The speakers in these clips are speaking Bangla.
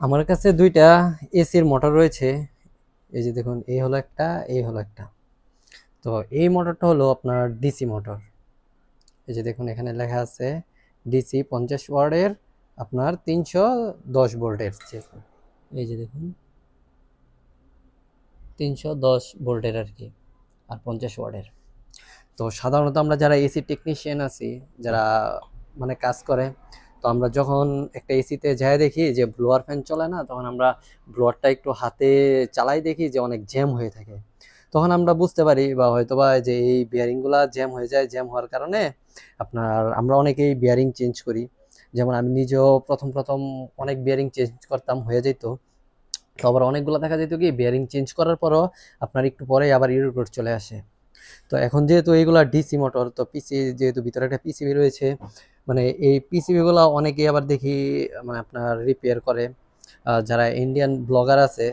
আমার কাছে দুইটা এসির মোটর রয়েছে। এই যে দেখুন, এই হলো একটা, এই হলো একটা। তো এই মোটরটা হলো আপনার ডিসি মোটর। এই যে দেখুন, এখানে লেখা আছে ডিসি 50 ওয়াটের, আপনার 310 ভোল্টের। এই যে দেখুন, 310 ভোল্টের আর কি, আর 50 ওয়াটের। তো সাধারণত আমরা যারা এসি টেকনিশিয়ান আছি, যারা মানে কাজ করে, তো আমরা যখন একটা এসিতে যাই দেখি যে ব্লোয়ার ফ্যান চলে না, তখন আমরা ব্লোয়ারটা একটু হাতে চালাই, দেখি যে অনেক জ্যাম হয়ে থাকে। তখন আমরা বুঝতে পারি বা হয়তোবা যে এই বিয়ারিংগুলা জ্যাম হয়ে যায়, জ্যাম হওয়ার কারণে আপনার আমরা অনেকেই বিয়ারিং চেঞ্জ করি। যেমন আমি নিজেও প্রথম প্রথম অনেক বিয়ারিং চেঞ্জ করতাম, হয়ে যেত। তো আবার অনেকগুলো দেখা যেত কি বিয়ারিং চেঞ্জ করার পরও আপনার একটু পরে আবার ইরর চলে আসে। তো এখন যেহেতু এইগুলা ডিসি মোটর, তো পিসি যেহেতু ভিতরে একটা পিসিবি রয়েছে, মানে এই পিসিবি গুলা অনেকেই আবার দেখি মানে আপনার রিপেয়ার করে। যারা ইন্ডিয়ান ব্লগার আছে,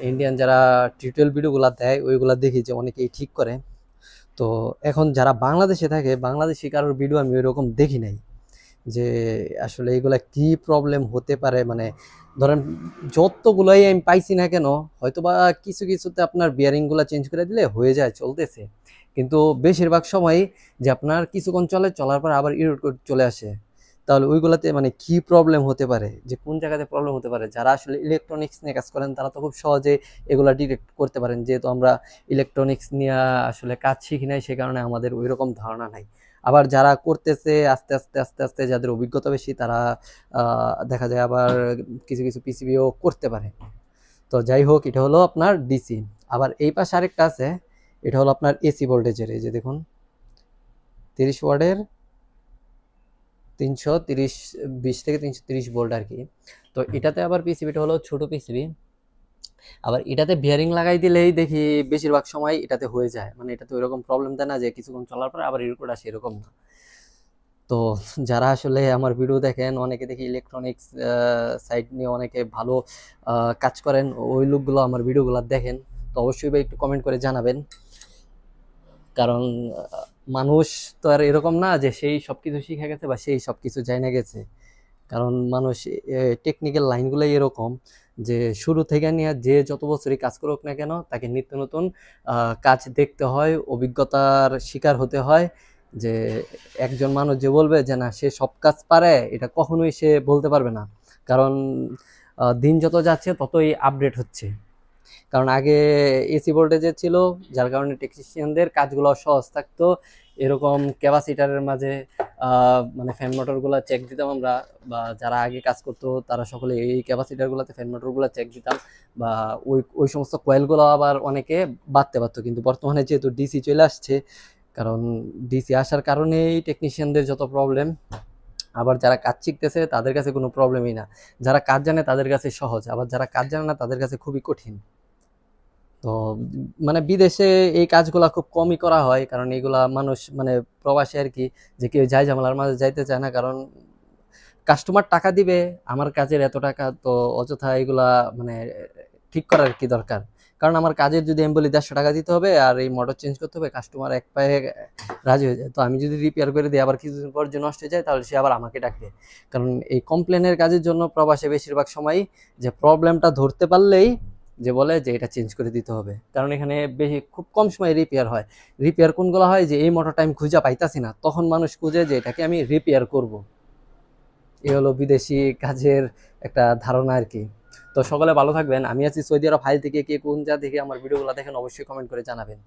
ইন্ডিয়ান যারা টিউটোরিয়াল ভিডিওগুলো দেয়, ওইগুলা দেখি যে অনেকেই ঠিক করে। তো এখন যারা বাংলাদেশে থাকে, বাংলাদেশি কারোর ভিডিও আমি ওইরকম দেখি নাই যে আসলে এগুলা কি প্রবলেম হতে পারে। মানে ধরেন যতগুলাই আমি পাইছি না কেন, হয়তোবা কিছু কিছুতে আপনার বিয়ারিং গুলা চেঞ্জ করে দিলে হয়ে যায়, চলতেছে। কিন্তু বেশিরভাগ সময় যে আপনার কিছুক্ষণ চলে, চলার পর আবার ইরর কোড চলে আসে। তাহলে ওইগুলাতে মানে কি প্রবলেম হতে পারে, যে কোন জায়গাতে প্রবলেম হতে পারে, যারা আসলে ইলেকট্রনিক্স নিয়ে কাজ করেন তারা তো খুব সহজে এগুলা ডিটেক্ট করতে পারেন। যেহেতু আমরা ইলেকট্রনিক্স নিয়ে আসলে কাজ শিখি নাই, সে কারণে আমাদের ওই রকম ধারণা নাই। আবার যারা করতেছে আস্তে আস্তে আস্তে আস্তে, যাদের অভিজ্ঞতা বেশি, তারা দেখা যায় আবার কিছু কিছু পিসিবিও করতে পারে। তো যাই হোক, এটা হলো আপনার ডিসি। আবার এই পাশে আরেকটা আছে, এটা হলো আপনার এসি ভোল্টেজের। এই যে দেখুন, 30 ওয়াটের, 330, 20 থেকে 330 ভোল্ট আর কি। তো এটাতে আবার পিসিবিটা হলো ছোট পিসিবি। আবার এটাতে বিয়ারিং লাগাই দিলেই দেখি বেশিরভাগ সময় এটাতে হয়ে যায়, মানে এটাতে ওইরকম প্রবলেম দেয় না যে কিছুক্ষণ চলার পরে আবার রিপোর্ট আসে, এরকম না। তো যারা আসলে আমার ভিডিও দেখেন, অনেকে দেখি ইলেকট্রনিক্স সাইড নিয়ে অনেকে ভালো কাজ করেন, ওই লোকগুলো আমার ভিডিওগুলো দেখেন। তো অবশ্যই ভাই একটু কমেন্ট করে জানাবেন। কারণ মানুষ তো আর এরকম না যে সেই সবকিছু শিখে গেছে বা সেই সবকিছু জানা গেছে। কারণ মানুষ টেকনিক্যাল লাইনগুলোই এরকম, যে শুরু থেকে নিয়ে যে যত বছরই কাজ করুক না কেন, তাকে নিত্য নতুন কাজ দেখতে হয়, অভিজ্ঞতার শিকার হতে হয়। যে একজন মানুষ যে বলবে যে না সে সব কাজ পারে, এটা কখনোই সে বলতে পারবে না। কারণ দিন যত যাচ্ছে ততই আপডেট হচ্ছে। কারণ আগে এসি ভোল্টেজে ছিল, যার কারণে টেকনিশিয়ানদের কাজগুলো সহজ থাকতো। এরকম ক্যাপাসিটারের মাঝে মানে ফ্যান মোটরগুলো চেক দিতাম আমরা, বা যারা আগে কাজ করতো তারা সকলে এই ক্যাপাসিটারগুলোতে ফ্যান মোটরগুলো চেক দিতাম, বা ওই ওই সমস্ত কয়েলগুলো আবার অনেকে বাঁধতে পারতো। কিন্তু বর্তমানে যেহেতু ডিসি চলে আসছে, কারণ ডিসি আসার কারণেই টেকনিশিয়ানদের যত প্রবলেম। আবার যারা কাজ শিখতেছে তাদের কাছে কোনো প্রবলেমই না, যারা কাজ জানে তাদের কাছে সহজ, আবার যারা কাজ জানে না তাদের কাছে খুবই কঠিন। তো মানে বিদেশে এই কাজগুলা খুব কমই করা হয়, কারণ এগুলা মানুষ মানে প্রবাসী আর কি, যে কেউ যায় ঝামেলার মাঝে যাইতে চায় না। কারণ কাস্টমার টাকা দিবে, আমার কাজের এত টাকা, তো অযথা এগুলা মানে ঠিক করার কি দরকার। কারণ আমার কাজের যদি আমি বলি 150 টাকা দিতে হবে আর এই মোটর চেঞ্জ করতে হবে, কাস্টমার এক পায়ে রাজি হয়ে যায়। তো আমি যদি রিপেয়ার করে দিই, আবার কিছুদিন পর যে নষ্ট হয়ে যায়, তাহলে সে আবার আমাকে ডাকবে। কারণ এই কমপ্লেনের কাজের জন্য প্রবাসে বেশিরভাগ সময় যে প্রবলেমটা ধরতে পারলেই যে বলে যে এটা চেঞ্জ করে দিতে হবে। কারণ এখানে বেশি খুব কম সময় রিপেয়ার হয়। রিপেয়ার কোনগুলো হয়, যে এই মোটরটা আমি খুঁজে পাইতাছি না, তখন মানুষ খুঁজে যে এটাকে আমি রিপেয়ার করব। এ হলো বিদেশি কাজের একটা ধারণা আর কি। তো সকলে ভালো থাকবেন। আমি আছি সৌদি আরব হাইল থেকে, কে কোন যা থেকে আমার ভিডিওগুলো দেখেন অবশ্যই কমেন্ট করে জানাবেন।